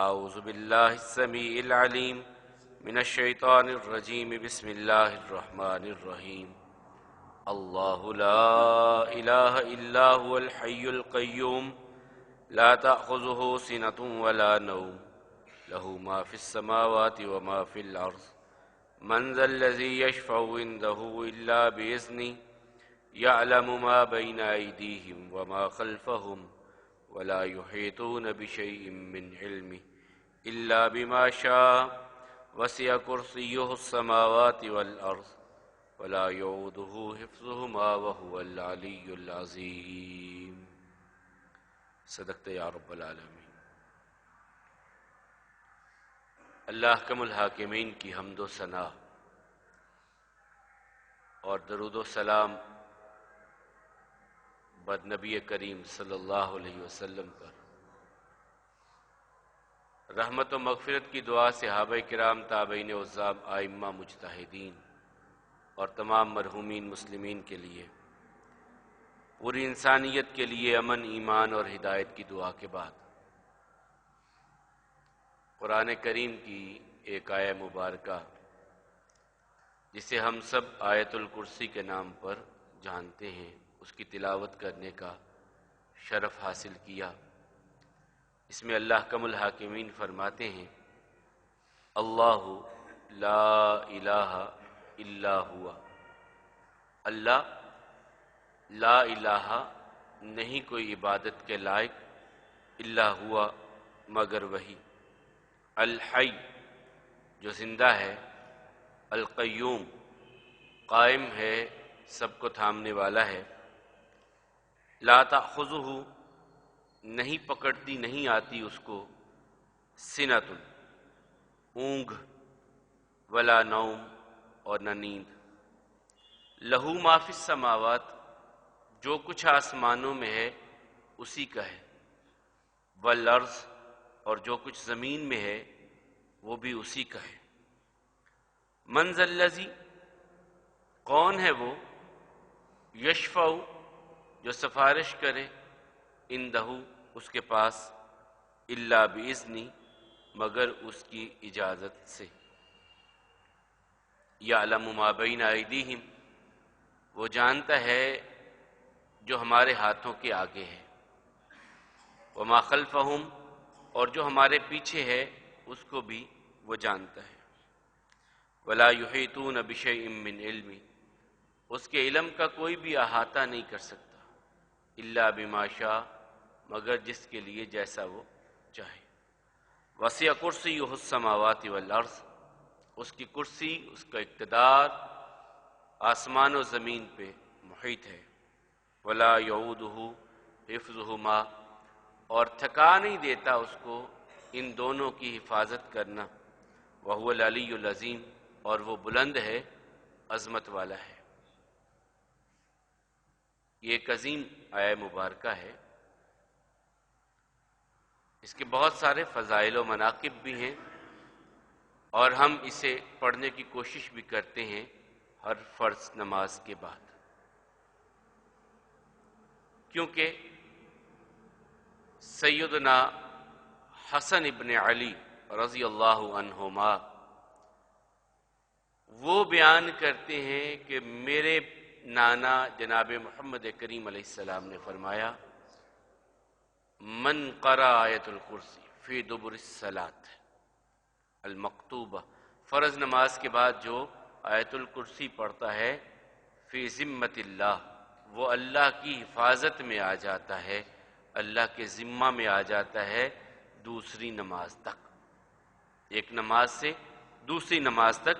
اعوذ باللہ السمیع العلیم من الشیطان الرجیم بسم اللہ الرحمن الرحیم اللہ لا الہ الا هو الحی القیوم لا تأخذه سنة ولا نوم له ما في السماوات وما في الأرض من ذا الذي يشفع عنده إلا بإذنه يعلم ما بين أيديهم وما خلفهم ولا يحيطون بشيء من علمه إلا بما شاء وسع كرسيه السماوات والأرض ولا يؤوده حفظهما وهو العلي العظيم صدقت یا رب العالمین۔ اللہ احکم الحاکمین کی حمد و ثنا اور درود و سلام بر نبی کریم صلی اللہ علیہ وسلم پر، رحمت و مغفرت کی دعا صحابہ کرام، تابعین عظام، ائمہ، مجتہدین اور تمام مرحومین مسلمین کے لیے، پوری انسانیت کے لیے امن، ایمان اور ہدایت کی دعا کے بعد قرآن کریم کی ایک آیہ مبارکہ جسے ہم سب آیت الکرسی کے نام پر جانتے ہیں، اس کی تلاوت کرنے کا شرف حاصل کیا۔ اس میں اللہ احکم الحاکمین فرماتے ہیں، اللہ لا الہ الا ہوا، اللہ لا الہ نہیں کوئی عبادت کے لائق، الا ہوا مگر وہی، الحی جو زندہ ہے، القیوم قائم ہے، سب کو تھامنے والا ہے، لا تأخذہ نہیں پکڑتی، نہیں آتی اس کو، سنۃ اونگھ، ولا نوم اور نہ نیند، لہو ما فی السماوات جو کچھ آسمانوں میں ہے اسی کا ہے، والارض اور جو کچھ زمین میں ہے وہ بھی اسی کا ہے، من ذا الذی کون ہے وہ، یشفع جو سفارش کرے، عندہ اس کے پاس، الا باذنہ مگر اس کی اجازت سے، یعلم ما بین ایدیہم وہ جانتا ہے جو ہمارے ہاتھوں کے آگے ہے، وما خلفہم اور جو ہمارے پیچھے ہے اس کو بھی وہ جانتا ہے، ولا یحیطون بشیء من علمہ اس کے علم کا کوئی بھی احاطہ نہیں کر سکتا، الا بما شاء مگر جس کے لیے جیسا وہ چاہے، وسع کرسیہ السماوات والارض اس کی کرسی، اس کا اقتدار آسمان و زمین پہ محیط ہے، ولا یعودہ حفظہما اور تھکا نہیں دیتا اس کو ان دونوں کی حفاظت کرنا، وہو العلی العظیم اور وہ بلند ہے، عظمت والا ہے۔ یہ ایک عظیم آیہ مبارکہ ہے، اس کے بہت سارے فضائل و مناقب بھی ہیں، اور ہم اسے پڑھنے کی کوشش بھی کرتے ہیں ہر فرض نماز کے بعد، کیونکہ سیدنا حسن ابن علی رضی اللہ عنہما وہ بیان کرتے ہیں کہ میرے نانا جناب محمد کریم علیہ السلام نے فرمایا، من قرأ آیت الکرسی فی دبر الصلاۃ المکتوبہ فرض نماز کے بعد جو آیت الکرسی پڑھتا ہے، فی ذمۃ اللہ وہ اللہ کی حفاظت میں آ جاتا ہے، اللہ کے ذمہ میں آ جاتا ہے دوسری نماز تک، ایک نماز سے دوسری نماز تک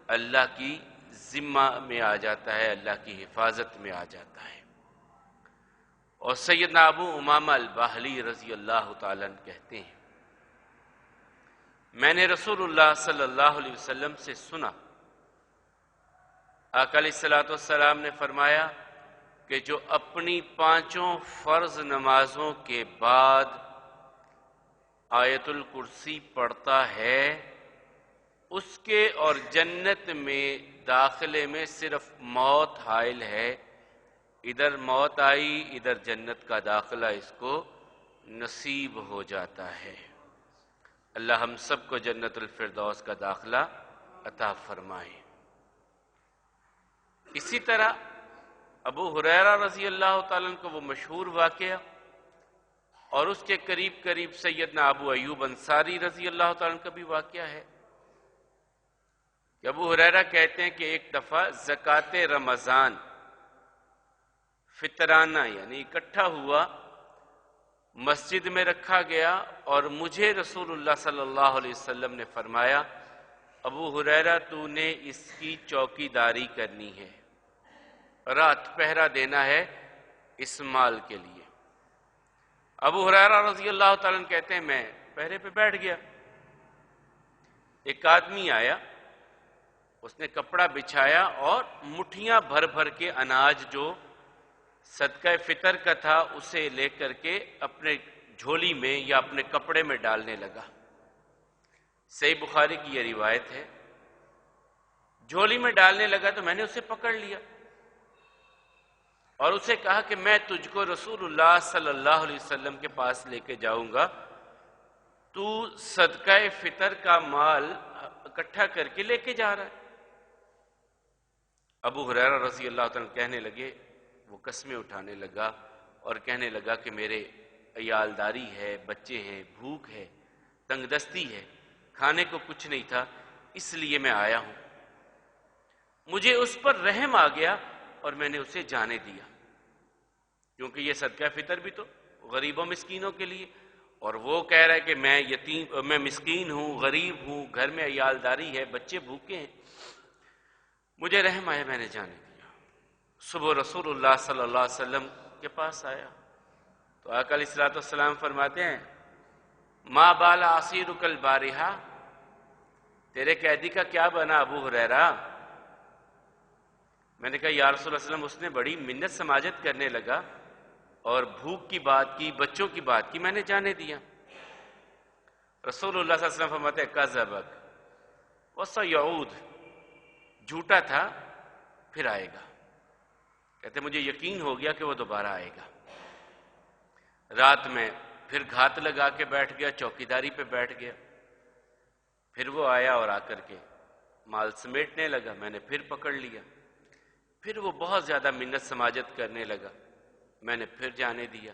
اللہ کی ذمہ میں آ جاتا ہے، اللہ کی حفاظت میں آ جاتا ہے۔ اور سیدنا ابو امامہ الباہلی رضی اللہ تعالیٰ عنہ کہتے ہیں، میں نے رسول اللہ صلی اللہ علیہ وسلم سے سنا، آقا علیہ الصلوۃ والسلام نے فرمایا کہ جو اپنی پانچوں فرض نمازوں کے بعد آیت الکرسی پڑھتا ہے، اس کے اور جنت میں داخلے میں صرف موت حائل ہے، ادھر موت آئی ادھر جنت کا داخلہ اس کو نصیب ہو جاتا ہے۔ اللہ ہم سب کو جنت الفردوس کا داخلہ عطا فرمائے۔ اسی طرح ابو ہریرہ رضی اللہ تعالیٰ عنہ کو وہ مشہور واقعہ اور اس کے قریب قریب سیدنا ابو ایوب انصاری رضی اللہ تعالیٰ عنہ کا بھی واقعہ ہے کہ ابو ہریرہ کہتے ہیں کہ ایک دفعہ زکوٰۃ رمضان فطرانہ یعنی اکٹھا ہوا، مسجد میں رکھا گیا، اور مجھے رسول اللہ صلی اللہ علیہ وسلم نے فرمایا ابو ہریرہ تو نے اس کی چوکی داری کرنی ہے، رات پہرا دینا ہے اس مال کے لیے۔ ابو ہریرہ رضی اللہ تعالیٰ عنہ کہتے ہیں میں پہرے پہ بیٹھ گیا، ایک آدمی آیا، اس نے کپڑا بچھایا اور مٹھیاں بھر بھر کے اناج جو صدقہ فطر کا تھا اسے لے کر کے اپنے جھولی میں یا اپنے کپڑے میں ڈالنے لگا۔ صحیح بخاری کی یہ روایت ہے۔ جھولی میں ڈالنے لگا تو میں نے اسے پکڑ لیا اور اسے کہا کہ میں تجھ کو رسول اللہ صلی اللہ علیہ وسلم کے پاس لے کے جاؤں گا، تو صدقہ فطر کا مال اکٹھا کر کے لے کے جا رہا ہے۔ ابو ہریرہ رضی اللہ تعالیٰ کہنے لگے، وہ قسمیں اٹھانے لگا اور کہنے لگا کہ میرے عیالداری ہے، بچے ہیں، بھوک ہے، تنگ دستی ہے، کھانے کو کچھ نہیں تھا، اس لیے میں آیا ہوں۔ مجھے اس پر رحم آ گیا اور میں نے اسے جانے دیا، کیونکہ یہ صدقہ فطر بھی تو غریبوں مسکینوں کے لیے، اور وہ کہہ رہا ہے کہ میں مسکین ہوں، غریب ہوں، گھر میں عیالداری ہے، بچے بھوکے ہیں۔ مجھے رحم آیا، میں نے جانے دیا۔ صبح رسول اللہ صلی اللہ علیہ وسلم کے پاس آیا تو آقا علیہ الصلوۃ والسلام فرماتے ہیں ما بال اسیرک البارحہ، تیرے قیدی کا کیا بنا ابو ہریرہ؟ میں نے کہا یا رسول اللہ صلی اللہ علیہ وسلم اس نے بڑی منت سماجت کرنے لگا اور بھوک کی بات کی، بچوں کی بات کی، میں نے جانے دیا۔ رسول اللہ صلی اللہ علیہ وسلم فرماتے ہیں کذبک وسیعود، جھوٹا تھا پھر آئے گا۔ کہتے مجھے یقین ہو گیا کہ وہ دوبارہ آئے گا۔ رات میں پھر گھات لگا کے بیٹھ گیا، چوکیداری پہ بیٹھ گیا، پھر وہ آیا اور آ کر کے مال سمیٹنے لگا، میں نے پھر پکڑ لیا، پھر وہ بہت زیادہ منت سماجت کرنے لگا، میں نے پھر جانے دیا۔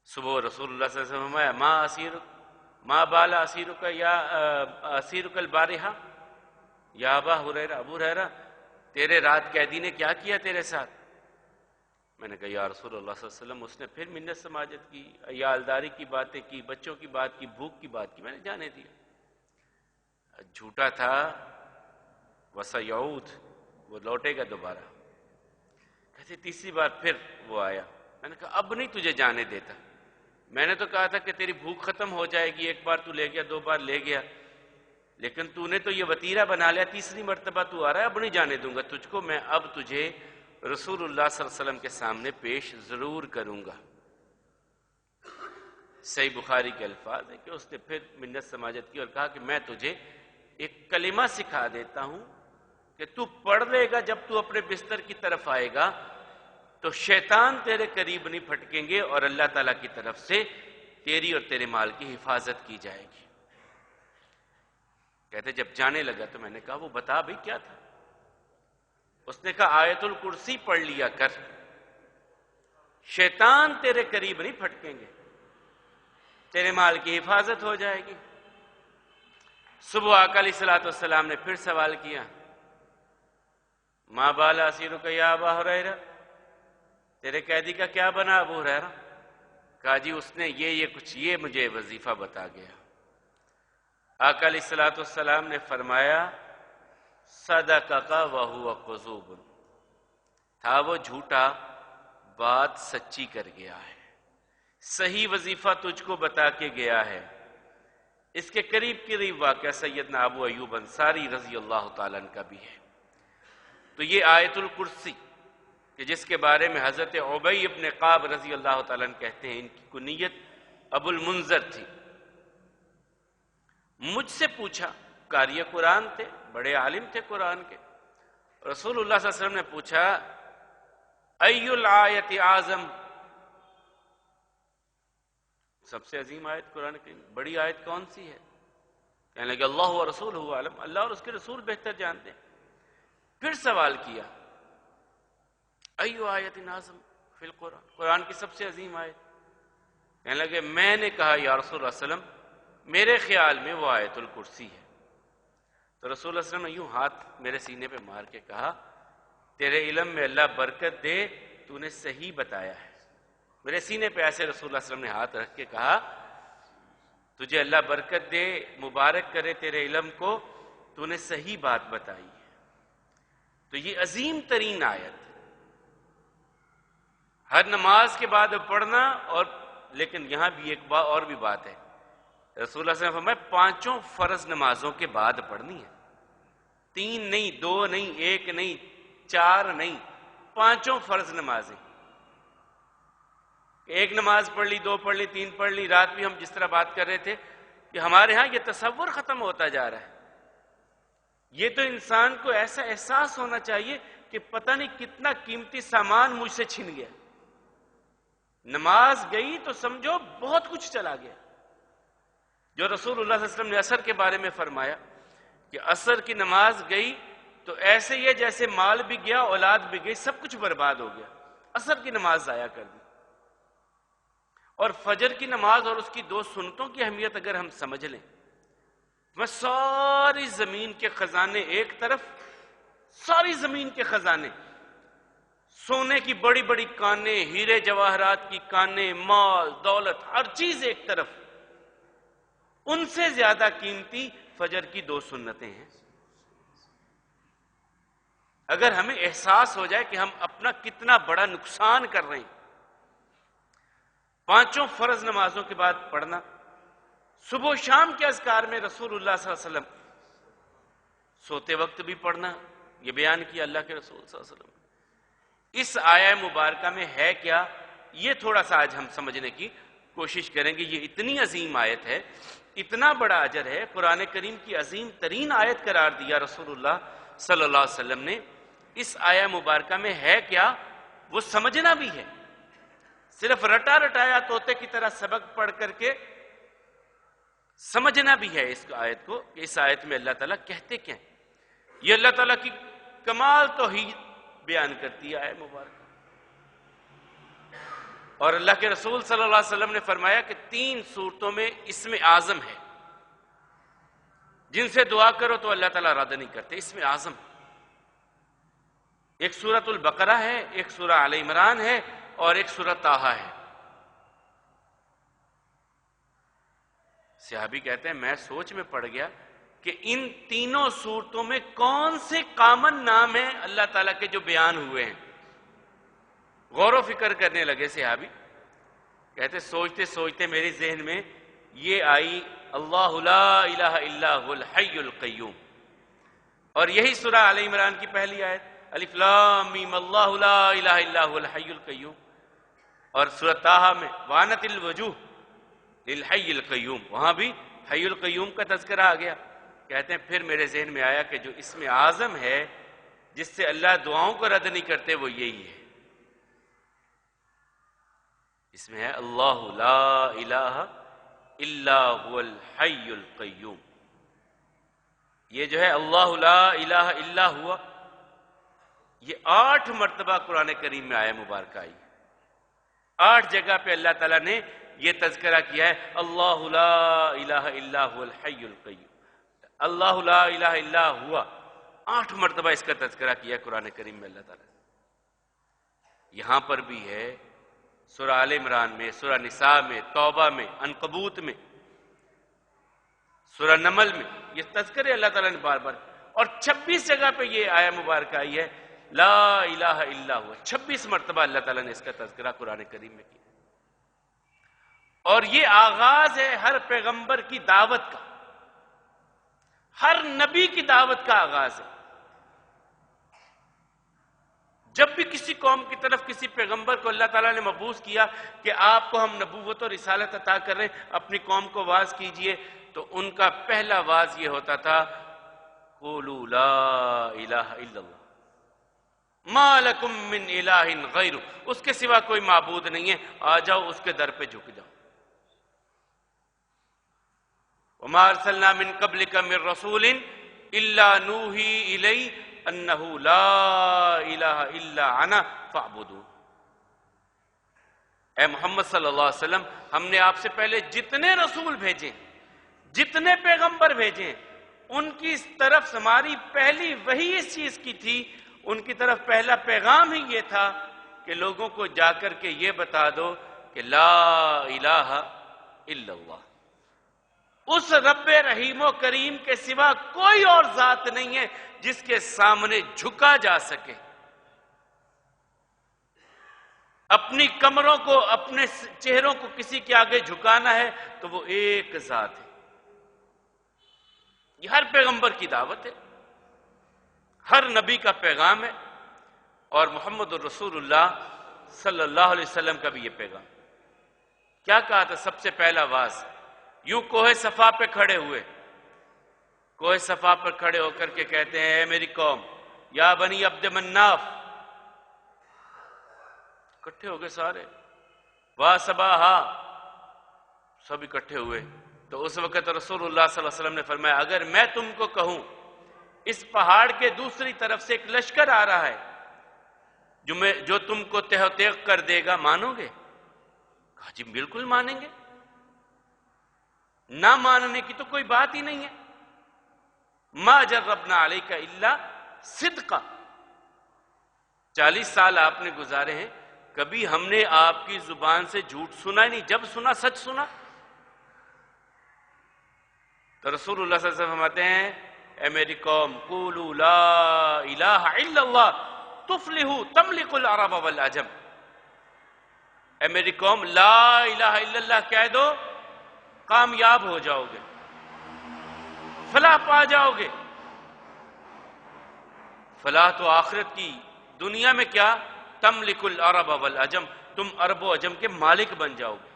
صبح رسول اللہ صلی اللہ علیہ وسلم فرمایا ما بال اسیرک یا اسیرک البارحہ یا ابا ہریرہ، ابو ہریرہ تیرے رات قیدی نے کیا کیا تیرے ساتھ؟ میں نے کہا یا رسول اللہ صلی اللہ علیہ وسلم اس نے پھر منت سماجت کی، عیالداری کی باتیں کی، بچوں کی بات کی، بھوک کی بات کی، میں نے جانے دیا۔ جھوٹا تھا وسیعود، وہ لوٹے گا دوبارہ۔ کہتے تیسری بار پھر وہ آیا، میں نے کہا اب نہیں تجھے جانے دیتا، میں نے تو کہا تھا کہ تیری بھوک ختم ہو جائے گی، ایک بار تو لے گیا، دو بار لے گیا، لیکن تو نے تو یہ وتیرہ بنا لیا، تیسری مرتبہ تو آ رہا ہے، اب نہیں جانے دوں گا تجھ کو، میں اب تجھے رسول اللہ صلی اللہ علیہ وسلم کے سامنے پیش ضرور کروں گا۔ صحیح بخاری کے الفاظ ہے کہ اس نے پھر منت سماجت کی اور کہا کہ میں تجھے ایک کلمہ سکھا دیتا ہوں کہ تو پڑھ لے گا، جب تو اپنے بستر کی طرف آئے گا تو شیطان تیرے قریب نہیں پھٹکیں گے اور اللہ تعالیٰ کی طرف سے تیری اور تیرے مال کی حفاظت کی جائے گی۔ کہتے جب جانے لگا تو میں نے کہا وہ بتا بھائی کیا تھا؟ اس نے کہا آیت الکرسی پڑھ لیا کر، شیطان تیرے قریب نہیں پھٹکیں گے، تیرے مال کی حفاظت ہو جائے گی۔ صبح آقا علیہ الصلوۃ والسلام نے پھر سوال کیا ما بال اسیرک یا ابا ہریرہ، تیرے قیدی کا کیا بنا ابو ہریرہ؟ کہا جی اس نے یہ مجھے وظیفہ بتا گیا۔ آقا علیہ الصلوۃ والسلام نے فرمایا صدقک وہو کذوب، تھا وہ جھوٹا، بات سچی کر گیا ہے، صحیح وظیفہ تجھ کو بتا کے گیا ہے۔ اس کے قریب قریب واقعہ سیدنا ابو ایوب انصاری رضی اللہ تعالیٰ عنہ کا بھی ہے۔ تو یہ آیت الکرسی کہ جس کے بارے میں حضرت عبی ابن قعب رضی اللہ تعالیٰ عنہ کہتے ہیں ان کی کنیت ابو المنذر تھی، مجھ سے پوچھا، قاری قرآن تھے، بڑے عالم تھے قرآن کے، رسول اللہ صلی اللہ علیہ وسلم نے پوچھا ای الآیت اعظم، سب سے عظیم آیت قرآن کی بڑی آیت کون سی ہے؟ کہنے لگے اللہ و رسولہ عالم، اللہ اور اس کے رسول بہتر جانتے ہیں۔ پھر سوال کیا ایو آیت اعظم فی القرآن، قرآن کی سب سے عظیم آیت؟ کہنے لگے میں نے کہا یا رسول اللہ صلی اللہ علیہ وسلم میرے خیال میں وہ آیت الکرسی ہے۔ تو رسول اللہ صلی اللہ علیہ وسلم نے یوں ہاتھ میرے سینے پہ مار کے کہا تیرے علم میں اللہ برکت دے، تو نے صحیح بتایا ہے۔ میرے سینے پہ ایسے رسول اللہ صلی اللہ علیہ وسلم نے ہاتھ رکھ کے کہا تجھے اللہ برکت دے، مبارک کرے تیرے علم کو، تو نے صحیح بات بتائی ہے۔ تو یہ عظیم ترین آیت ہر نماز کے بعد پڑھنا، اور لیکن یہاں بھی ایک بات اور بھی بات ہے، رسول اللہ صلی اللہ علیہ وسلم نے فرمایا 5 فرض نمازوں کے بعد پڑھنی ہے، 3 نہیں، 2 نہیں، 1 نہیں، 4 نہیں، 5 فرض نمازیں۔ ایک نماز پڑھ لی، 2 پڑھ لی، 3 پڑھ لی۔ رات بھی ہم جس طرح بات کر رہے تھے کہ ہمارے ہاں یہ تصور ختم ہوتا جا رہا ہے۔ یہ تو انسان کو ایسا احساس ہونا چاہیے کہ پتہ نہیں کتنا قیمتی سامان مجھ سے چھن گیا، نماز گئی تو سمجھو بہت کچھ چلا گیا۔ جو رسول اللہ صلی اللہ علیہ وسلم نے عصر کے بارے میں فرمایا کہ عصر کی نماز گئی تو ایسے ہی ہے جیسے مال بھی گیا، اولاد بھی گئی، سب کچھ برباد ہو گیا، عصر کی نماز ضائع کر دی۔ اور فجر کی نماز اور اس کی 2 سنتوں کی اہمیت اگر ہم سمجھ لیں، میں ساری زمین کے خزانے ایک طرف، ساری زمین کے خزانے، سونے کی بڑی بڑی کانیں، ہیرے جواہرات کی کانیں، مال دولت، ہر چیز ایک طرف، ان سے زیادہ قیمتی فجر کی 2 سنتیں ہیں۔ اگر ہمیں احساس ہو جائے کہ ہم اپنا کتنا بڑا نقصان کر رہے ہیں، 5 فرض نمازوں کے بعد پڑھنا، صبح و شام کے اذکار میں رسول اللہ صلی اللہ علیہ وسلم سوتے وقت بھی پڑھنا، یہ بیان کیا اللہ کے رسول صلی اللہ علیہ وسلم۔ اس آیہ مبارکہ میں ہے کیا، یہ تھوڑا سا آج ہم سمجھنے کی کوشش کریں گے۔ یہ اتنی عظیم آیت ہے، اتنا بڑا اجر ہے، قرآن کریم کی عظیم ترین آیت قرار دیا رسول اللہ صلی اللہ علیہ وسلم نے۔ اس آیہ مبارکہ میں ہے کیا، وہ سمجھنا بھی ہے، صرف رٹا رٹایا طوطے کی طرح سبق پڑھ کر کے سمجھنا بھی ہے اس آیت کو، کہ اس آیت میں اللہ تعالیٰ کہتے کیا ہیں۔ یہ اللہ تعالیٰ کی کمال توحید بیان کرتی ہے آیت مبارکہ۔ اور اللہ کے رسول صلی اللہ علیہ وسلم نے فرمایا کہ 3 صورتوں میں اسم اعظم ہے، جن سے دعا کرو تو اللہ تعالیٰ رد نہیں کرتے۔ اسم اعظم ایک سورۃ البقرہ ہے، ایک سورہ آل عمران ہے، اور ایک سورہ طٰہٰ ہے۔ صحابی کہتے ہیں میں سوچ میں پڑ گیا کہ ان تینوں صورتوں میں کون سے کامن نام ہیں اللہ تعالیٰ کے جو بیان ہوئے ہیں۔ غور و فکر کرنے لگے صحابی، کہتے سوچتے سوچتے میرے ذہن میں یہ آئی اللہ لا الہ الا هو الحی القیوم، اور یہی سورہ آل عمران کی پہلی آیت الف لام میم اللہ لا الہ الا هو الحی القیوم، اور سورہ طٰہٰ میں وانت الوجوہ للحی القیوم، وہاں بھی حی القیوم کا تذکرہ آ گیا۔ کہتے ہیں پھر میرے ذہن میں آیا کہ جو اسم اعظم ہے جس سے اللہ دعاؤں کو رد نہیں کرتے وہ یہی ہے، اس میں ہے اللہ لا الہ الا هو الحی القیوم۔ یہ جو ہے اللہ لا الہ الا ہوا، یہ 8 مرتبہ قرآن کریم میں آیا مبارکہ آئی، 8 جگہ پہ اللہ تعالیٰ نے یہ تذکرہ کیا ہے اللہ لا الہ الا هو الحی القیوم، اللہ لا الہ الا ہوا، 8 مرتبہ اس کا تذکرہ کیا ہے قرآن کریم میں اللہ تعالیٰ نے۔ یہاں پر بھی ہے سورہ آل عمران میں، سورہ نساء میں، توبہ میں، عنکبوت میں، سورہ نمل میں، یہ تذکرے اللہ تعالیٰ نے بار بار، اور 26 جگہ پہ یہ آیہ مبارکہ آئی ہے لا الہ الا ہوا، 26 مرتبہ اللہ تعالیٰ نے اس کا تذکرہ قرآن کریم میں کیا، اور یہ آغاز ہے ہر پیغمبر کی دعوت کا، ہر نبی کی دعوت کا آغاز ہے۔ جب بھی کسی قوم کی طرف کسی پیغمبر کو اللہ تعالیٰ نے مبعوث کیا کہ آپ کو ہم نبوت اور رسالت عطا کر رہے ہیں، اپنی قوم کو واعظ کیجئے، تو ان کا پہلا واعظ یہ ہوتا تھا قولوا لا الہ الا اللہ ما لکم من الہ غیرہ، اس کے سوا کوئی معبود نہیں ہے، آ جاؤ اس کے در پہ جھک جاؤ۔ وما ارسلنا من قبلک من رسول الا نوحی الی انہ لا الہ الا انا فاعبدون۔ اے محمد صلی اللہ علیہ وسلم، ہم نے آپ سے پہلے جتنے رسول بھیجے، جتنے پیغمبر بھیجے، ان کی طرف ہماری پہلی وحی اس چیز کی تھی، ان کی طرف پہلا پیغام ہی یہ تھا کہ لوگوں کو جا کر کے یہ بتا دو کہ لا الہ الا اللہ، اس رب رحیم و کریم کے سوا کوئی اور ذات نہیں ہے جس کے سامنے جھکا جا سکے۔ اپنی کمروں کو، اپنے چہروں کو کسی کے آگے جھکانا ہے تو وہ ایک ذات ہے۔ یہ ہر پیغمبر کی دعوت ہے، ہر نبی کا پیغام ہے، اور محمد الرسول اللہ صلی اللہ علیہ وسلم کا بھی یہ پیغام۔ کیا کہا تھا سب سے پہلا واز؟ یوں کوہ صفا پہ کھڑے ہوئے، کوہ صفا پر کھڑے ہو کر کے کہتے ہیں، اے میری قوم، یا بنی عبد مناف، اکٹھے ہو گئے سارے، وا صباحا، سب اکٹھے ہوئے۔ تو اس وقت رسول اللہ صلی اللہ علیہ وسلم نے فرمایا، اگر میں تم کو کہوں اس پہاڑ کے دوسری طرف سے ایک لشکر آ رہا ہے جو تم کو تہ و تیغ کر دے گا، مانو گے؟ کہا جی بالکل مانیں گے، نہ ماننے کی تو کوئی بات ہی نہیں ہے۔ ما جربنا علیک الا صدقا، 40 سال آپ نے گزارے ہیں، کبھی ہم نے آپ کی زبان سے جھوٹ سنا ہی نہیں، جب سنا سچ سنا۔ تو رسول اللہ صلی اللہ علیہ وسلم فرماتے ہیں، اے میری قوم، قولوا لا الہ الا اللہ تفلحوا تملک العرب والعجم، اے میری قوم لا الہ الا اللہ کہہ دو، کامیاب ہو جاؤ گے، فلاح پا جاؤ گے۔ فلاح تو آخرت کی، دنیا میں کیا؟ تملک العرب والعجم، تم عرب و عجم کے مالک بن جاؤ گے۔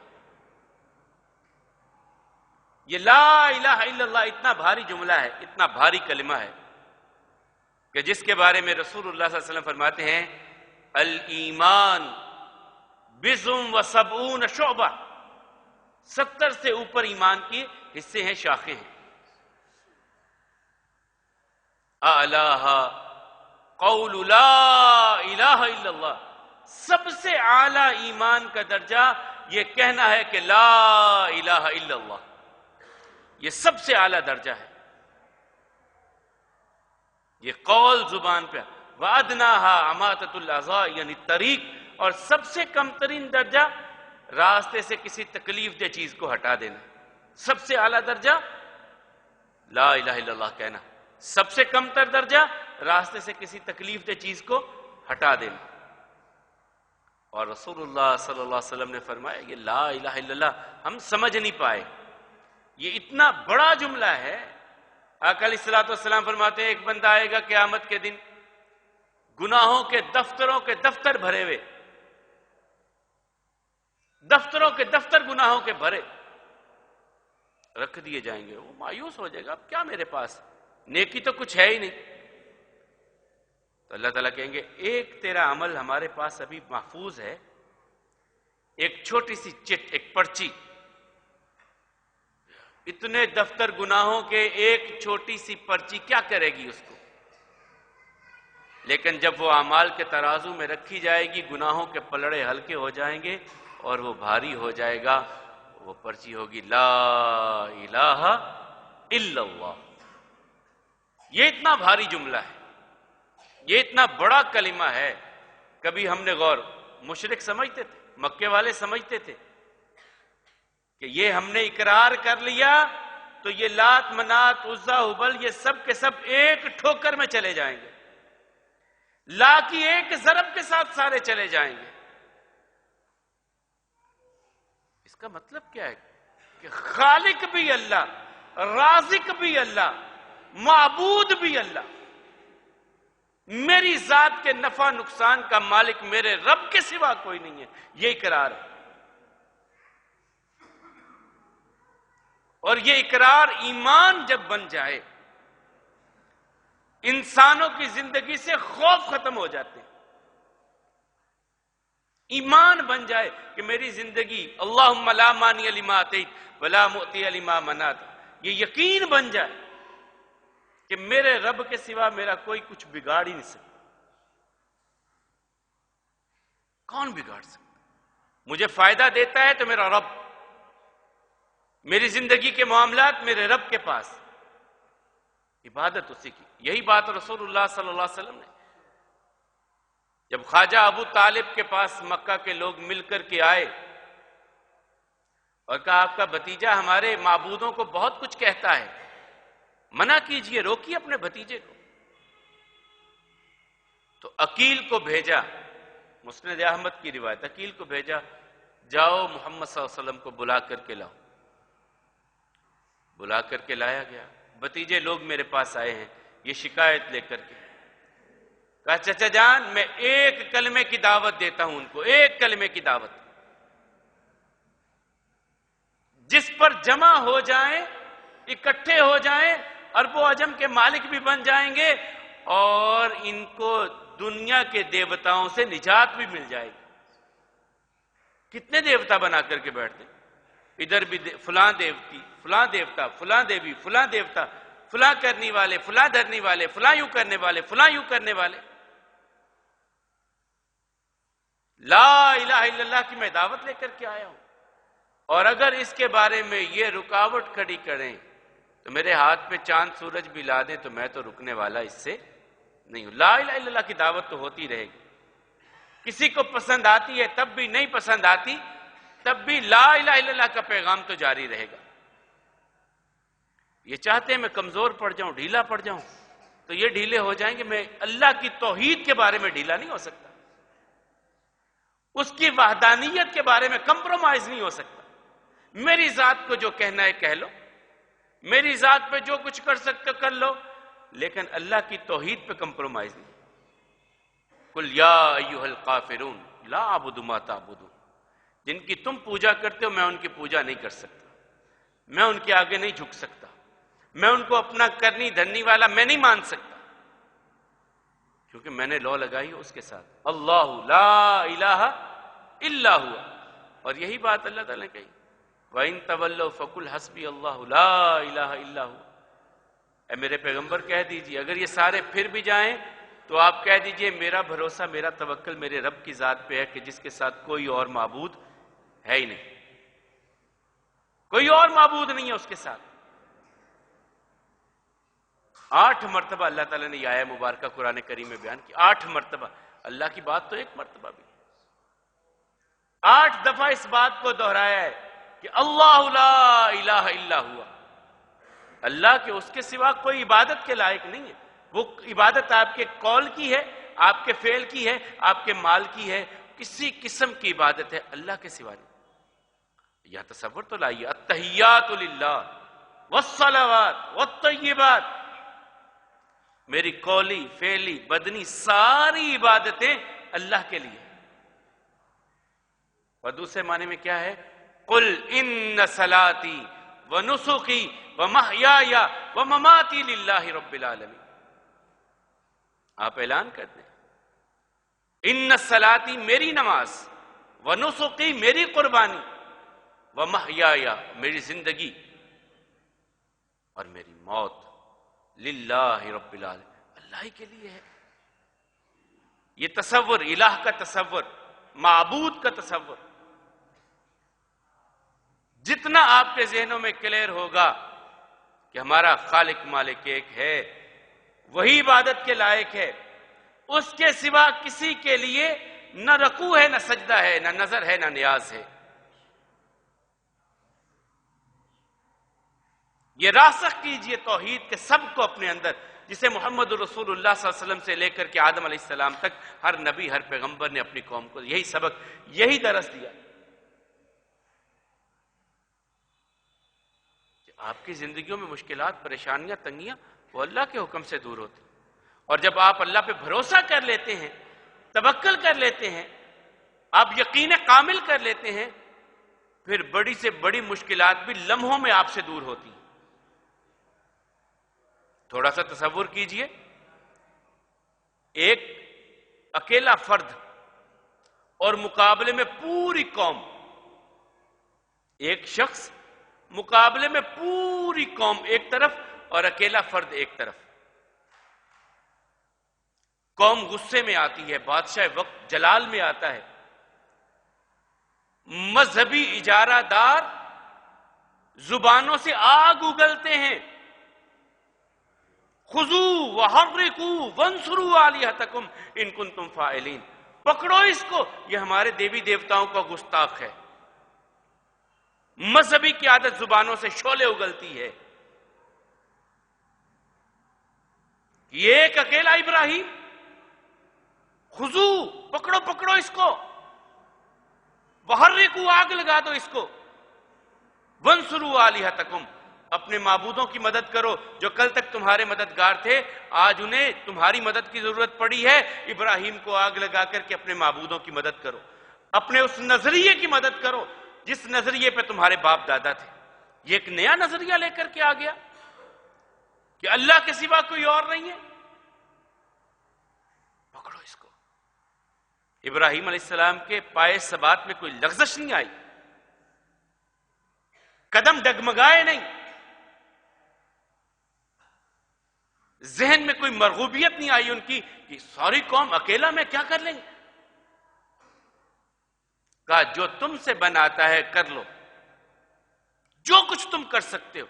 یہ لا الہ الا اللہ اتنا بھاری جملہ ہے، اتنا بھاری کلمہ ہے کہ جس کے بارے میں رسول اللہ صلی اللہ علیہ وسلم فرماتے ہیں، الایمان بضع و سبعون شعبہ، 70 سے اوپر ایمان کی حصے ہیں، شاخیں ہیں۔ اعلیٰ قول لا الہ الا اللہ، سب سے اعلیٰ ایمان کا درجہ یہ کہنا ہے کہ لا الہ الا اللہ، یہ سب سے اعلیٰ درجہ ہے، یہ قول زبان پہ۔ وَأَدْنَاهَا عَمَاتَةُ الْأَذَىٰ، یعنی طریق، اور سب سے کم ترین درجہ راستے سے کسی تکلیف دہ چیز کو ہٹا دینا، سب سے اعلیٰ درجہ لا الہ الا اللہ کہنا، سب سے کم تر درجہ راستے سے کسی تکلیف دہ چیز کو ہٹا دینا۔ اور رسول اللہ صلی اللہ علیہ وسلم نے فرمایا، یہ لا الہ الا اللہ ہم سمجھ نہیں پائے، یہ اتنا بڑا جملہ ہے۔ آقا علیہ الصلوۃ والسلام فرماتے ہیں، ایک بندہ آئے گا قیامت کے دن، گناہوں کے دفتروں کے دفتر بھرے ہوئے، دفتروں کے دفتر گناہوں کے بھرے رکھ دیے جائیں گے، وہ مایوس ہو جائے گا، اب کیا میرے پاس نیکی تو کچھ ہے ہی نہیں۔ تو اللہ تعالیٰ کہیں گے، ایک تیرا عمل ہمارے پاس ابھی محفوظ ہے، ایک چھوٹی سی چٹ، ایک پرچی، اتنے دفتر گناہوں کے ایک چھوٹی سی پرچی کیا کرے گی اس کو؟ لیکن جب وہ اعمال کے ترازو میں رکھی جائے گی، گناہوں کے پلڑے ہلکے ہو جائیں گے اور وہ بھاری ہو جائے گا، وہ پرچی ہوگی لا الہ الا اللہ۔ یہ اتنا بھاری جملہ ہے، یہ اتنا بڑا کلمہ ہے، کبھی ہم نے غور، مشرک سمجھتے تھے، مکے والے سمجھتے تھے کہ یہ ہم نے اقرار کر لیا تو یہ لات منات عزا ہبل یہ سب کے سب ایک ٹھوکر میں چلے جائیں گے، لا کی ایک ضرب کے ساتھ سارے چلے جائیں گے۔ اس کا مطلب کیا ہے کہ خالق بھی اللہ، رازق بھی اللہ، معبود بھی اللہ، میری ذات کے نفع نقصان کا مالک میرے رب کے سوا کوئی نہیں ہے، یہ اقرار ہے۔ اور یہ اقرار ایمان جب بن جائے، انسانوں کی زندگی سے خوف ختم ہو جاتے ہیں۔ ایمان بن جائے کہ میری زندگی، اللہم لا مانع لما اعطیت ولا معطی لما منعت، یہ یقین بن جائے کہ میرے رب کے سوا میرا کوئی کچھ بگاڑ ہی نہیں سکتا. کون بگاڑ سکتا؟ مجھے فائدہ دیتا ہے تو میرا رب، میری زندگی کے معاملات میرے رب کے پاس، عبادت اسی کی. یہی بات رسول اللہ صلی اللہ علیہ وسلم نے جب خواجہ ابو طالب کے پاس مکہ کے لوگ مل کر کے آئے اور کہا آپ کا بھتیجا ہمارے معبودوں کو بہت کچھ کہتا ہے، منع کیجئے، روکیے اپنے بھتیجے کو. تو عقیل کو بھیجا، مسند احمد کی روایت، عقیل کو بھیجا، جاؤ محمد صلی اللہ علیہ وسلم کو بلا کر کے لاؤ. بلا کر کے لایا گیا. بھتیجے لوگ میرے پاس آئے ہیں یہ شکایت لے کر کے. کہا چچا جان میں ایک کلمے کی دعوت دیتا ہوں ان کو، ایک کلمے کی دعوت، جس پر جمع ہو جائیں، اکٹھے ہو جائیں، عرب و عجم کے مالک بھی بن جائیں گے اور ان کو دنیا کے دیوتاؤں سے نجات بھی مل جائے گی. کتنے دیوتا بنا کر کے بیٹھتے، ادھر بھی فلاں دیوتی، فلاں دیوتا، فلاں دیوی، فلاں دیوتا، فلاں کرنی والے، فلاں دھرنی والے، فلاں یوں کرنے والے، فلاں یوں کرنے والے. لا الہ الا اللہ کی میں دعوت لے کر کے آیا ہوں، اور اگر اس کے بارے میں یہ رکاوٹ کھڑی کریں تو میرے ہاتھ پہ چاند سورج بھی لا دیں تو میں تو رکنے والا اس سے نہیں ہوں. لا الہ الا اللہ کی دعوت تو ہوتی رہے گی. کسی کو پسند آتی ہے تب بھی، نہیں پسند آتی تب بھی لا الہ الا اللہ کا پیغام تو جاری رہے گا. یہ چاہتے ہیں میں کمزور پڑ جاؤں، ڈھیلا پڑ جاؤں، تو یہ ڈھیلے ہو جائیں گے. میں اللہ کی توحید کے بارے میں ڈھیلا نہیں ہو سکتا، اس کی وحدانیت کے بارے میں کمپرومائز نہیں ہو سکتا. میری ذات کو جو کہنا ہے کہہ لو، میری ذات پہ جو کچھ کر سکتے کر لو، لیکن اللہ کی توحید پہ کمپرومائز نہیں. قل یا ایھا الکافرون لا اعبد ما تعبدون، جن کی تم پوجا کرتے ہو میں ان کی پوجا نہیں کر سکتا، میں ان کے آگے نہیں جھک سکتا، میں ان کو اپنا کرنی دھرنی والا میں نہیں مان سکتا، کیونکہ میں نے لو لگائی اس کے ساتھ. اللہ لا الہ الا ہوا. اور یہی بات اللہ تعالیٰ نے کہی وَإِن تَوَلَّوْا فَقُلْ حَسْبِيَ اللَّهُ لَا إِلَٰهَ إِلَّا هُوَ. اے میرے پیغمبر کہہ دیجئے اگر یہ سارے پھر بھی جائیں تو آپ کہہ دیجئے میرا بھروسہ، میرا توکل میرے رب کی ذات پہ ہے کہ جس کے ساتھ کوئی اور معبود ہے ہی نہیں، کوئی اور معبود نہیں ہے اس کے ساتھ. 8 مرتبہ اللہ تعالیٰ نے یہ آیہ مبارکہ قرآن کریم میں بیان کی. 8 مرتبہ. اللہ کی بات تو ایک مرتبہ بھی، 8 دفعہ اس بات کو دہرایا ہے کہ اللہ لا الہ الا ہوا. اللہ کے اس کے سوا کوئی عبادت کے لائق نہیں ہے. وہ عبادت آپ کے قول کی ہے، آپ کے فعل کی ہے، آپ کے مال کی ہے، کسی قسم کی عبادت ہے اللہ کے سوا نہیں. یا تصور تو لائیے، التحیات للہ والصلوات والطیبات، میری قولی فعلی بدنی ساری عبادتیں اللہ کے لیے. اور دوسرے معنی میں کیا ہے؟ قل ان صلاتی ونسکی ومحیای ومماتی للہ رب العالمین. آپ اعلان کرتے ہیں ان صلاتی میری نماز، ونسکی میری قربانی، ومحیای میری زندگی، اور میری موت للہ رب العالمین، اللہ ہی کے لیے ہے. یہ تصور، الہ کا تصور، معبود کا تصور جتنا آپ کے ذہنوں میں کلیئر ہوگا کہ ہمارا خالق مالک ایک ہے، وہی عبادت کے لائق ہے، اس کے سوا کسی کے لیے نہ رکوع ہے، نہ سجدہ ہے، نہ نظر ہے، نہ نیاز ہے. یہ راسخ کیجئے توحید کے سب کو اپنے اندر، جسے محمد رسول اللہ صلی اللہ علیہ وسلم سے لے کر کے آدم علیہ السلام تک ہر نبی، ہر پیغمبر نے اپنی قوم کو یہی سبق، یہی درس دیا. آپ کی زندگیوں میں مشکلات، پریشانیاں، تنگیاں وہ اللہ کے حکم سے دور ہوتی. اور جب آپ اللہ پہ بھروسہ کر لیتے ہیں، توکل کر لیتے ہیں، آپ یقین کامل کر لیتے ہیں، پھر بڑی سے بڑی مشکلات بھی لمحوں میں آپ سے دور ہوتی ہیں. تھوڑا سا تصور کیجئے، ایک اکیلا فرد اور مقابلے میں پوری قوم. ایک شخص مقابلے میں پوری قوم ایک طرف اور اکیلا فرد ایک طرف. قوم غصے میں آتی ہے، بادشاہ وقت جلال میں آتا ہے، مذہبی اجارہ دار زبانوں سے آگ اگلتے ہیں. خذوا وحرقوا وانصروا آلہتکم ان کنتم فاعلین. پکڑو اس کو، یہ ہمارے دیوی دیوتاؤں کا گستاخ ہے. مذہبی قیادت زبانوں سے شعلے اگلتی ہے. یہ ایک اکیلا ابراہیم، خذوا، پکڑو پکڑو اس کو، وحرقوا، آگ لگا دو اس کو، وانصروا آلہتکم، اپنے معبودوں کی مدد کرو جو کل تک تمہارے مددگار تھے، آج انہیں تمہاری مدد کی ضرورت پڑی ہے. ابراہیم کو آگ لگا کر کے اپنے معبودوں کی مدد کرو، اپنے اس نظریے کی مدد کرو جس نظریے پہ تمہارے باپ دادا تھے. یہ ایک نیا نظریہ لے کر کے آ گیا کہ اللہ کے سوا کوئی اور نہیں ہے. پکڑو اس کو. ابراہیم علیہ السلام کے پائے ثبات میں کوئی لغزش نہیں آئی، قدم ڈگمگائے نہیں، ذہن میں کوئی مرغوبیت نہیں آئی ان کی کہ ساری قوم اکیلا میں کیا کر لیں گے. کہا جو تم سے بناتا ہے کر لو، جو کچھ تم کر سکتے ہو،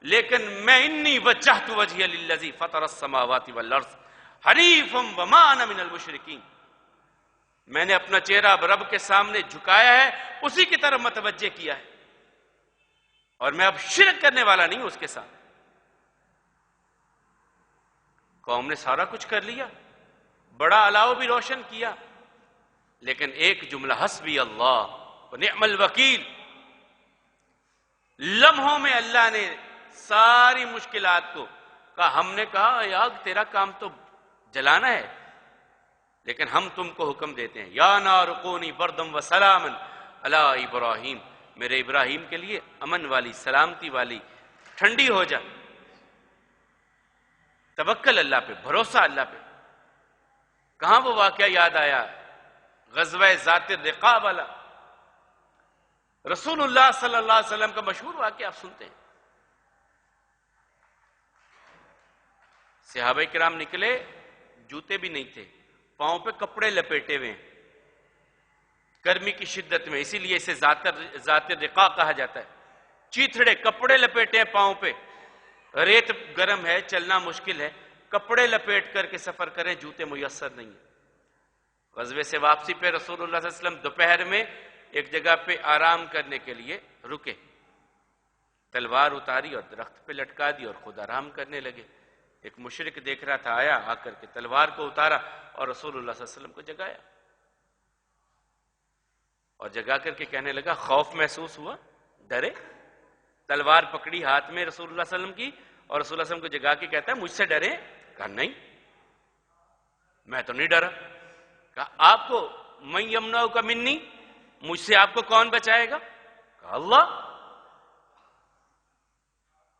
لیکن میں انی وجہت وجہی للذی فطر السماوات والارض حنیفا وما انا من المشرکین. میں نے اپنا چہرہ اب رب کے سامنے جھکایا ہے، اسی کی طرف متوجہ کیا ہے، اور میں اب شرک کرنے والا نہیں ہوں اس کے ساتھ. قوم نے سارا کچھ کر لیا، بڑا علاؤ بھی روشن کیا، لیکن ایک جملہ حسبی اللہ ونعم الوکیل. لمحوں میں اللہ نے ساری مشکلات کو کہا. ہم نے کہا اے آگ تیرا کام تو جلانا ہے، لیکن ہم تم کو حکم دیتے ہیں یا نار کونی بردم و سلاما علی ابراہیم، میرے ابراہیم کے لیے امن والی، سلامتی والی، ٹھنڈی ہو جا. توکل اللہ پہ، بھروسہ اللہ پہ. کہاں وہ واقعہ یاد آیا؟ غزوہ ذات الرقاع والا، رسول اللہ صلی اللہ علیہ وسلم کا مشہور واقعہ آپ سنتے ہیں. صحابہ کرام نکلے، جوتے بھی نہیں تھے، پاؤں پہ کپڑے لپیٹے ہوئے ہیں گرمی کی شدت میں، اسی لیے اسے ذات الرقاع کہا جاتا ہے. چیتھڑے کپڑے لپیٹے ہیں پاؤں پہ، ریت گرم ہے، چلنا مشکل ہے، کپڑے لپیٹ کر کے سفر کریں، جوتے میسر نہیں ہیں. غزوے سے واپسی پہ رسول اللہ صلی اللہ علیہ وسلم دوپہر میں ایک جگہ پہ آرام کرنے کے لیے رکے، تلوار اتاری اور درخت پہ لٹکا دی اور خود آرام کرنے لگے. ایک مشرک دیکھ رہا تھا، آیا، آ کر کے تلوار کو اتارا اور رسول اللہ صلی اللہ علیہ وسلم کو جگایا، اور جگا کر کے کہنے لگا خوف محسوس ہوا، ڈرے؟ تلوار پکڑی ہاتھ میں رسول اللہ صلی اللہ علیہ وسلم کی، اور رسول اللہ صلی اللہ علیہ وسلم کو جگا کے کہتا ہے مجھ سے ڈرے؟ کہا نہیں، میں تو نہیں ڈرا. کہا آپ کو من یمنعک منی، مجھ سے آپ کو کون بچائے گا؟ کہا اللہ.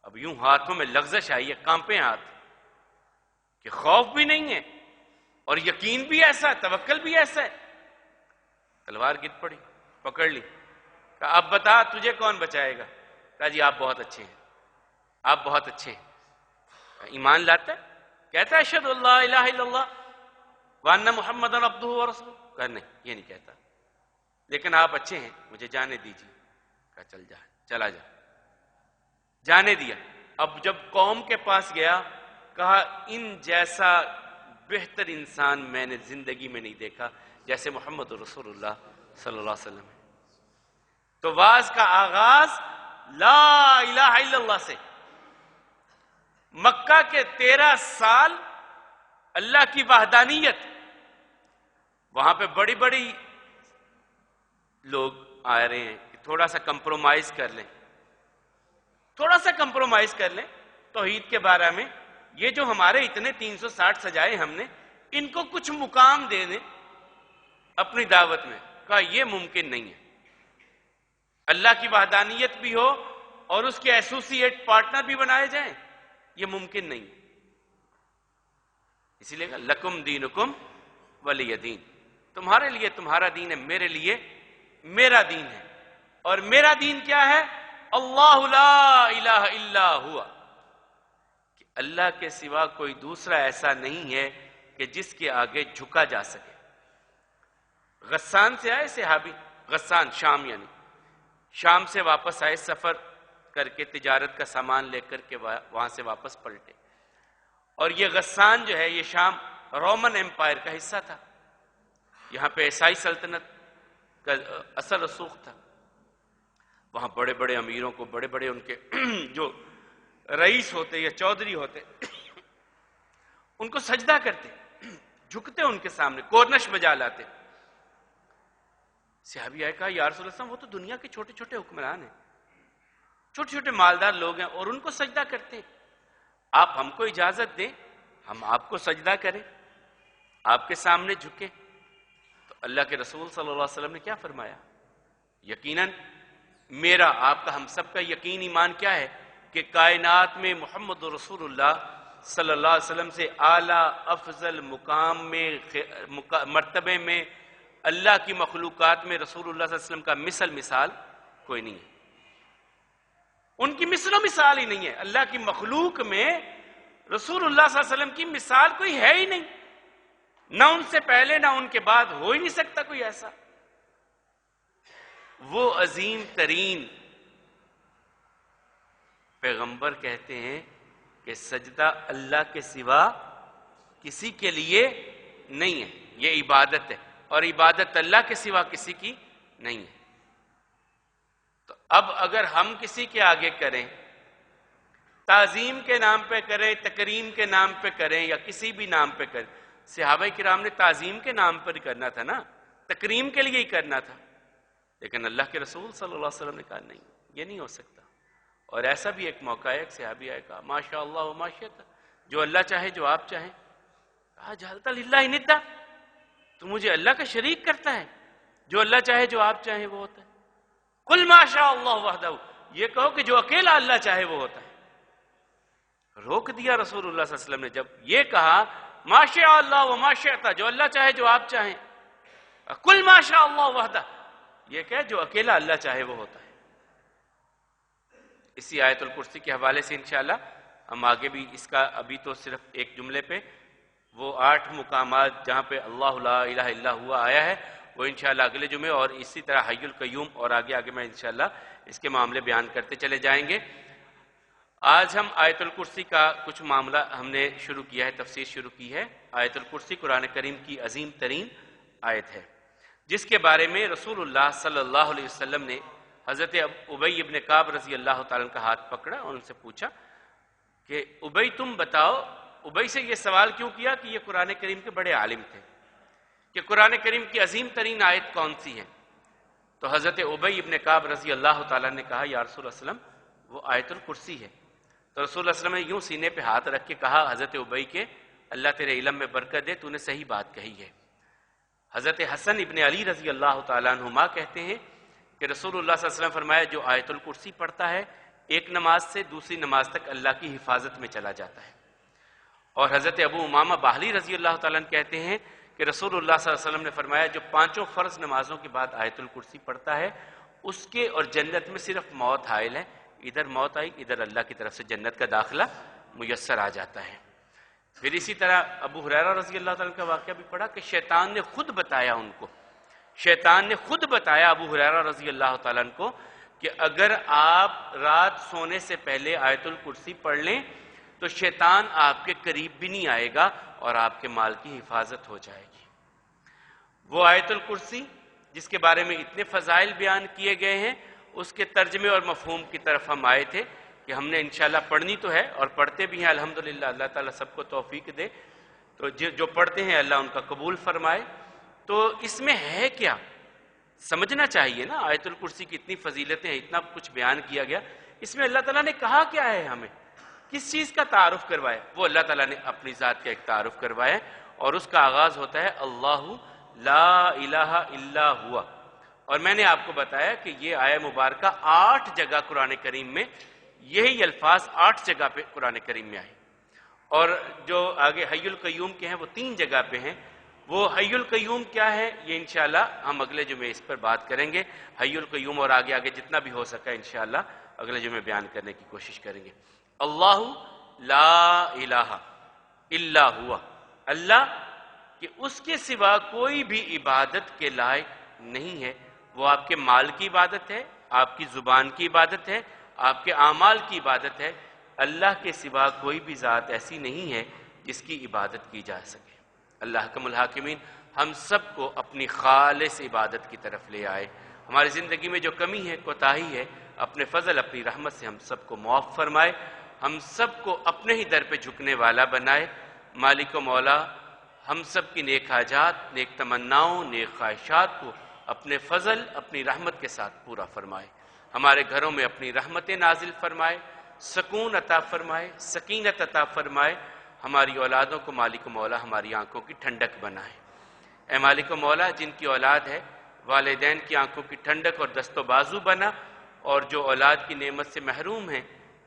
اب یوں ہاتھوں میں لغزش آئی ہے، کانپے ہاتھ، کہ خوف بھی نہیں ہے اور یقین بھی ایسا، توکل بھی ایسا ہے. تلوار گر پڑی، پکڑ لی. کہا اب بتا تجھے کون بچائے گا؟ کہا جی آپ بہت اچھے ہیں، آپ بہت اچھے ہیں. ایمان لاتا ہے، کہتا ہے اشہد ان لا الہ الا اللہ وان محمد عبدہ ورسولہ؟ کہا نہیں، یہ نہیں کہتا، لیکن آپ اچھے ہیں، مجھے جانے دیجیے. کہا چل جا، چلا جا. جانے دیا. اب جب قوم کے پاس گیا، کہا ان جیسا بہتر انسان میں نے زندگی میں نہیں دیکھا جیسے محمد رسول اللہ صلی اللہ علیہ وسلم. تو واز کا آغاز لا الہ الا اللہ سے. مکہ کے 13 سال اللہ کی وحدانیت، وہاں پہ بڑی بڑی لوگ آ رہے ہیں کہ تھوڑا سا کمپرومائز کر لیں، تھوڑا سا کمپرومائز کر لیں توحید کے بارے میں. یہ جو ہمارے اتنے 360 سجائے ہم نے، ان کو کچھ مقام دے دیں اپنی دعوت میں. کہا یہ ممکن نہیں ہے. اللہ کی وحدانیت بھی ہو اور اس کے ایسوسیٹ پارٹنر بھی بنائے جائیں، یہ ممکن نہیں. اسی لیے لکم دینکم ولی دین، تمہارے لیے تمہارا دین ہے، میرے لیے میرا دین ہے. اور میرا دین کیا ہے؟ اللہ لا الہ الا ہوا، کہ اللہ کے سوا کوئی دوسرا ایسا نہیں ہے کہ جس کے آگے جھکا جا سکے۔ غسان سے آئے صحابی، غسان شام، یعنی شام سے واپس آئے سفر کر کے، تجارت کا سامان لے کر کے وہاں سے واپس پلٹے، اور یہ غسان جو ہے یہ شام رومن امپائر کا حصہ تھا، یہاں پہ عیسائی سلطنت کا اثر رسوخ تھا۔ وہاں بڑے بڑے امیروں کو، بڑے بڑے ان کے جو رئیس ہوتے یا چودھری ہوتے، ان کو سجدہ کرتے، جھکتے ان کے سامنے، کورنش بجا لاتے۔ صحابی آئے کہا یا رسول اللہ، وہ تو دنیا کے چھوٹے چھوٹے حکمران ہیں، چھوٹے چھوٹے مالدار لوگ ہیں، اور ان کو سجدہ کرتے ہیں، آپ ہم کو اجازت دیں ہم آپ کو سجدہ کریں، آپ کے سامنے جھکیں۔ تو اللہ کے رسول صلی اللہ علیہ وسلم نے کیا فرمایا؟ یقیناً میرا، آپ کا، ہم سب کا یقین ایمان کیا ہے کہ کائنات میں محمد رسول اللہ صلی اللہ علیہ وسلم سے اعلیٰ افضل مقام میں، مرتبے میں، اللہ کی مخلوقات میں رسول اللہ صلی اللہ علیہ وسلم کا مثال کوئی نہیں ہے، ان کی مثل و مثال ہی نہیں ہے۔ اللہ کی مخلوق میں رسول اللہ صلی اللہ علیہ وسلم کی مثال کوئی ہے ہی نہیں، نہ ان سے پہلے نہ ان کے بعد، ہو ہی نہیں سکتا کوئی ایسا۔ وہ عظیم ترین پیغمبر کہتے ہیں کہ سجدہ اللہ کے سوا کسی کے لیے نہیں ہے، یہ عبادت ہے، اور عبادت اللہ کے سوا کسی کی نہیں ہے۔ تو اب اگر ہم کسی کے آگے کریں، تعظیم کے نام پہ کریں، تکریم کے نام پہ کریں، یا کسی بھی نام پہ کریں، صحابہ کرام نے تعظیم کے نام پر کرنا تھا نا، تکریم کے لیے ہی کرنا تھا، لیکن اللہ کے رسول صلی اللہ علیہ وسلم نے کہا نہیں، یہ نہیں ہو سکتا۔ اور ایسا بھی ایک موقع ہے، ایک صحابی آئے کہا ماشاء اللہ و ما شئت، جو اللہ چاہے جو آپ چاہیں۔ کہا جعلت للہ ندا، تو مجھے اللہ کا شریک کرتا ہے، جو اللہ چاہے جو آپ چاہیں وہ ہوتا ہے۔ قل ما شاء اللہ وحدہ، یہ کہو کہ جو اکیلا اللہ چاہے وہ ہوتا ہے۔ روک دیا رسول اللہ صلی اللہ علیہ وسلم نے، جب یہ کہا ما شاء اللہ و ما شئت، جو اللہ چاہے جو آپ چاہیں، قل ما شاء اللہ وحدہ، یہ کہ جو اکیلا اللہ چاہے وہ ہوتا ہے۔ اسی آیت الکرسی کے حوالے سے انشاءاللہ ہم آگے بھی اس کا، ابھی تو صرف ایک جملے پہ وہ 8 مقامات جہاں پہ اللہ لا الہ الا ہوا آیا ہے، وہ انشاءاللہ اگلے جمعے، اور اسی طرح حی القیوم، اور آگے میں انشاءاللہ اس کے معاملے بیان کرتے چلے جائیں گے۔ آج ہم آیت الکرسی کا کچھ معاملہ ہم نے شروع کیا ہے، تفسیر شروع کی ہے۔ آیت الکرسی قرآن کریم کی عظیم ترین آیت ہے، جس کے بارے میں رسول اللہ صلی اللہ علیہ وسلم نے حضرت ابی ابن کعب رضی اللہ تعالیٰ عنہ کا ہاتھ پکڑا اور ان سے پوچھا کہ ابی تم بتاؤ، ابی سے یہ سوال کیوں کیا کہ یہ قرآن کریم کے بڑے عالم تھے، کہ قرآن کریم کی عظیم ترین آیت کون سی ہے؟ تو حضرت ابی ابن کعب رضی اللہ تعالیٰ نے کہا یا رسول اللہ صلی اللہ علیہ وسلم وہ آیت الکرسی ہے۔ تو رسول اللہ صلی اللہ علیہ وسلم نے یوں سینے پہ ہاتھ رکھ کے کہا حضرت ابی کے اللہ تیرے علم میں برکت دے، تو نے صحیح بات کہی ہے۔ حضرت حسن ابن علی رضی اللہ تعالیٰ عنہما کہتے ہیں کہ رسول اللہ صلی اللہ علیہ وسلم فرمایا جو آیت الکرسی پڑھتا ہے ایک نماز سے دوسری نماز تک اللہ کی حفاظت میں چلا جاتا ہے۔ اور حضرت ابو امامہ باہلی رضی اللہ تعالیٰ عنہ کہتے ہیں کہ رسول اللہ صلی اللہ علیہ وسلم نے فرمایا جو 5 فرض نمازوں کے بعد آیت الکرسی پڑھتا ہے اس کے اور جنت میں صرف موت حائل ہے، ادھر موت آئی ادھر اللہ کی طرف سے جنت کا داخلہ میسر آ جاتا ہے۔ پھر اسی طرح ابو ہریرہ رضی اللہ تعالیٰ کا واقعہ بھی پڑھا کہ شیطان نے خود بتایا ان کو، شیطان نے خود بتایا ابو ہریرہ رضی اللہ تعالیٰ کو کہ اگر آپ رات سونے سے پہلے آیت الکرسی پڑھ لیں تو شیطان آپ کے قریب بھی نہیں آئے گا اور آپ کے مال کی حفاظت ہو جائے گی۔ وہ آیت الکرسی جس کے بارے میں اتنے فضائل بیان کیے گئے ہیں، اس کے ترجمے اور مفہوم کی طرف ہم آئے تھے کہ ہم نے انشاءاللہ پڑھنی تو ہے اور پڑھتے بھی ہیں الحمدللہ، اللہ تعالیٰ سب کو توفیق دے، تو جو پڑھتے ہیں اللہ ان کا قبول فرمائے۔ تو اس میں ہے کیا سمجھنا چاہیے نا، آیت الکرسی کی اتنی فضیلتیں ہیں، اتنا کچھ بیان کیا گیا، اس میں اللہ تعالیٰ نے کہا کیا ہے، ہمیں کس چیز کا تعارف کروایا؟ وہ اللہ تعالیٰ نے اپنی ذات کا ایک تعارف کروایا اور اس کا آغاز ہوتا ہے اللہ لا الہ الا ہوا۔ اور میں نے آپ کو بتایا کہ یہ آیہ مبارکہ 8 جگہ قرآن کریم میں یہی الفاظ 8 جگہ پہ قرآن کریم میں آئے، اور جو آگے حی القیوم کے ہیں وہ 3 جگہ پہ ہیں۔ وہ حی القیوم کیا ہے یہ انشاءاللہ ہم اگلے جمعے اس پر بات کریں گے، حی القیوم، اور آگے جتنا بھی ہو سکا انشاءاللہ اگلے جمعے بیان کرنے کی کوشش کریں گے۔ اللہ لا الہ الا ہوا، اللہ کہ اس کے سوا کوئی بھی عبادت کے لائق نہیں ہے۔ وہ آپ کے مال کی عبادت ہے، آپ کی زبان کی عبادت ہے، آپ کے اعمال کی عبادت ہے۔ اللہ کے سوا کوئی بھی ذات ایسی نہیں ہے جس کی عبادت کی جا سکے۔ اللہ حکم الحاکمین ہم سب کو اپنی خالص عبادت کی طرف لے آئے۔ ہماری زندگی میں جو کمی ہے، کوتاہی ہے، اپنے فضل اپنی رحمت سے ہم سب کو معاف فرمائے، ہم سب کو اپنے ہی در پہ جھکنے والا بنائے۔ مالک و مولا ہم سب کی نیک حاجات، نیک تمناؤں، نیک خواہشات کو اپنے فضل اپنی رحمت کے ساتھ پورا فرمائے۔ ہمارے گھروں میں اپنی رحمتیں نازل فرمائے، سکون عطا فرمائے، سکینت عطا فرمائے۔ ہماری اولادوں کو مالک و مولا ہماری آنکھوں کی ٹھنڈک بنائے۔ اے مالک و مولا جن کی اولاد ہے، والدین کی آنکھوں کی ٹھنڈک اور دست و بازو بنا، اور جو اولاد کی نعمت سے محروم ہیں،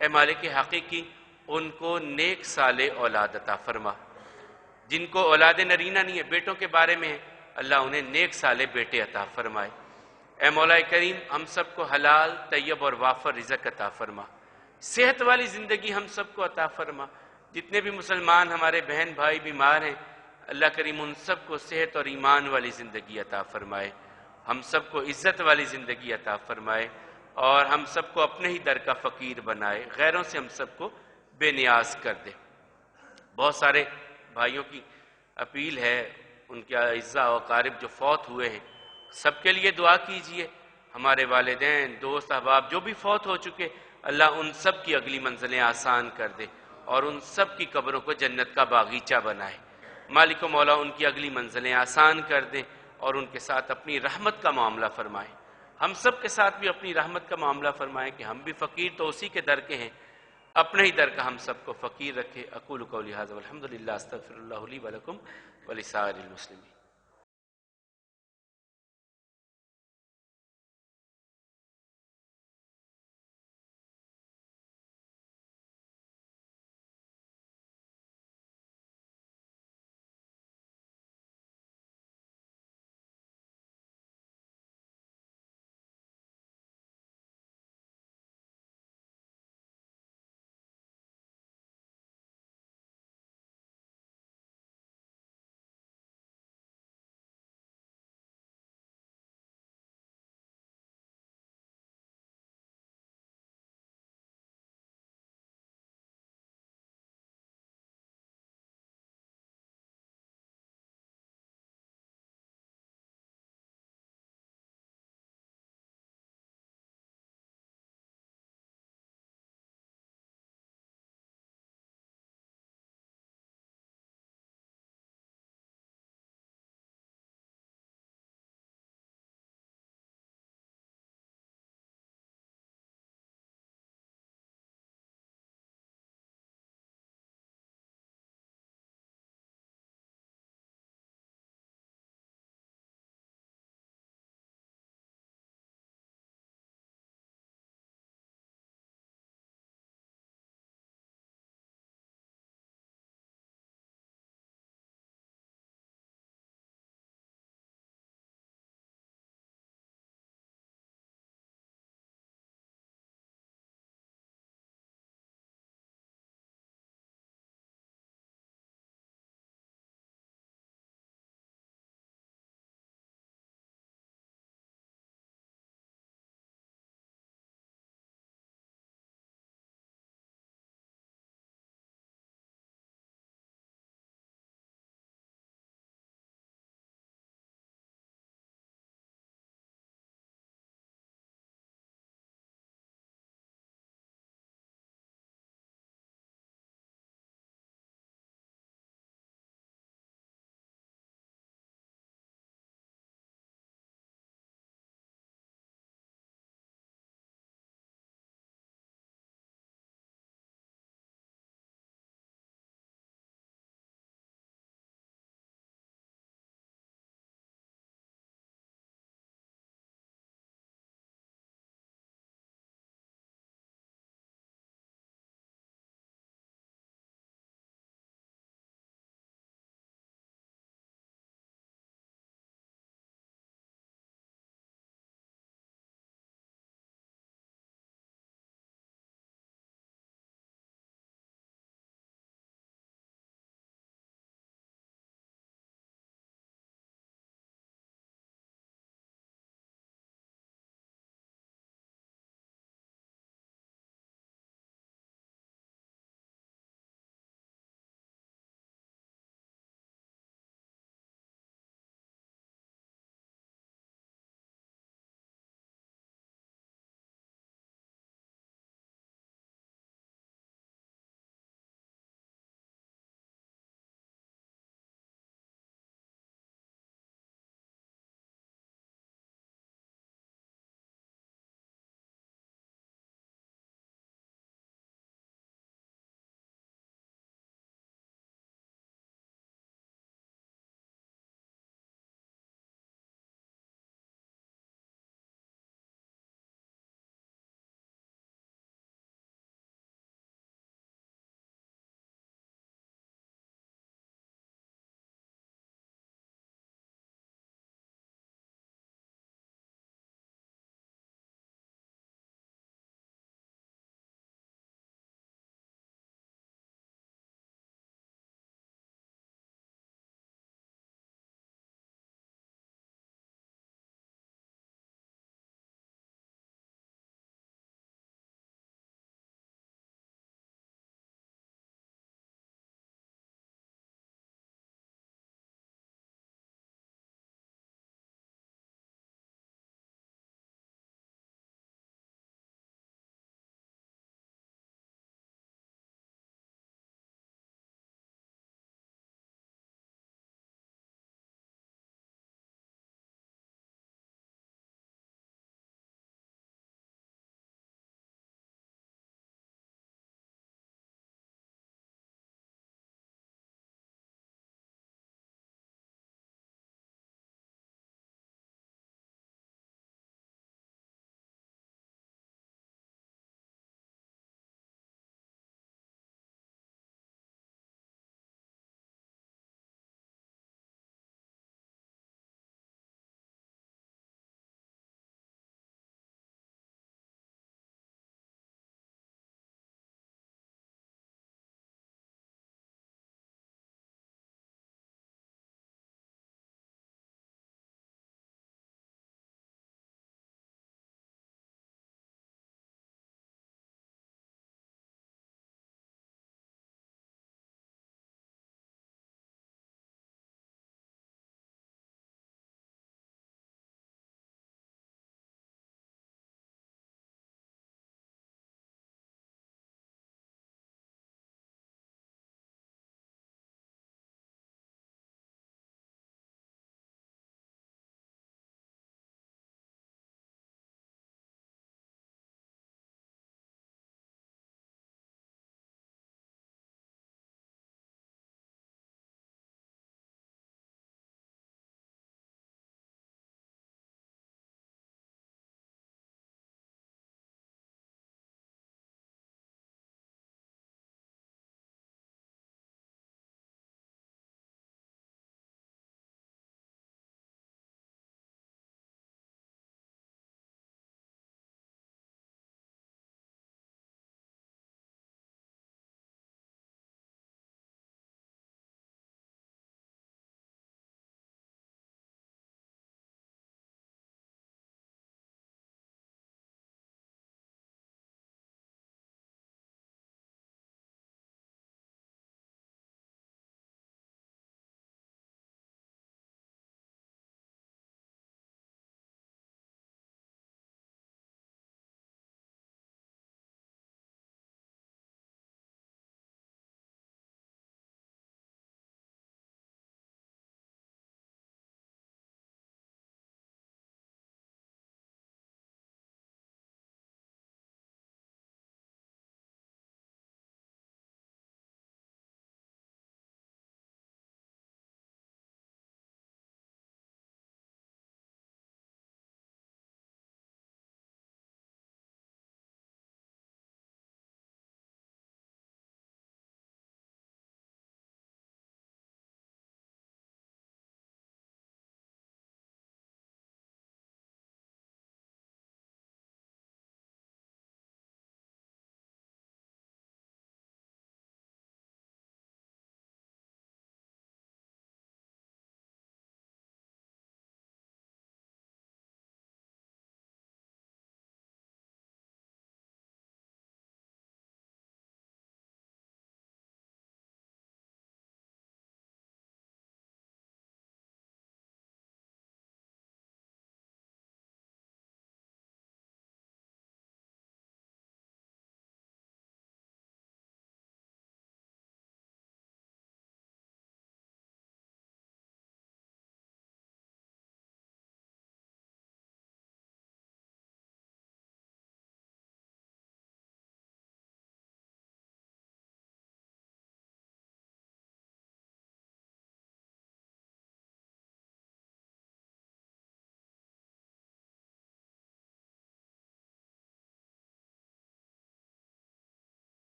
اے مالک حقیقی ان کو نیک صالح اولاد عطا فرما۔ جن کو اولاد نرینہ نہیں ہے، بیٹوں کے بارے میں ہے، اللہ انہیں نیک صالح بیٹے عطا فرمائے۔ اے مولا کریم ہم سب کو حلال، طیب اور وافر رزق عطا فرما۔ صحت والی زندگی ہم سب کو عطا فرما۔ جتنے بھی مسلمان ہمارے بہن بھائی بیمار ہیں، اللہ کریم ان سب کو صحت اور ایمان والی زندگی عطا فرمائے۔ ہم سب کو عزت والی زندگی عطا فرمائے، اور ہم سب کو اپنے ہی در کا فقیر بنائے، غیروں سے ہم سب کو بے نیاز کر دے۔ بہت سارے بھائیوں کی اپیل ہے، ان کے اعزاء و اقارب جو فوت ہوئے ہیں، سب کے لیے دعا کیجئے۔ ہمارے والدین، دوست، احباب جو بھی فوت ہو چکے، اللہ ان سب کی اگلی منزلیں آسان کر دے، اور ان سب کی قبروں کو جنت کا باغیچہ بنائے۔ مالک و مولا ان کی اگلی منزلیں آسان کر دے، اور ان کے ساتھ اپنی رحمت کا معاملہ فرمائے۔ ہم سب کے ساتھ بھی اپنی رحمت کا معاملہ فرمائے کہ ہم بھی فقیر تو اسی کے در کے ہیں، اپنے ہی در کا ہم سب کو فقیر رکھے۔ اقول قولی ھذا والحمد للہ، استغفر اللہ لی ولکم ولسائر المسلمین۔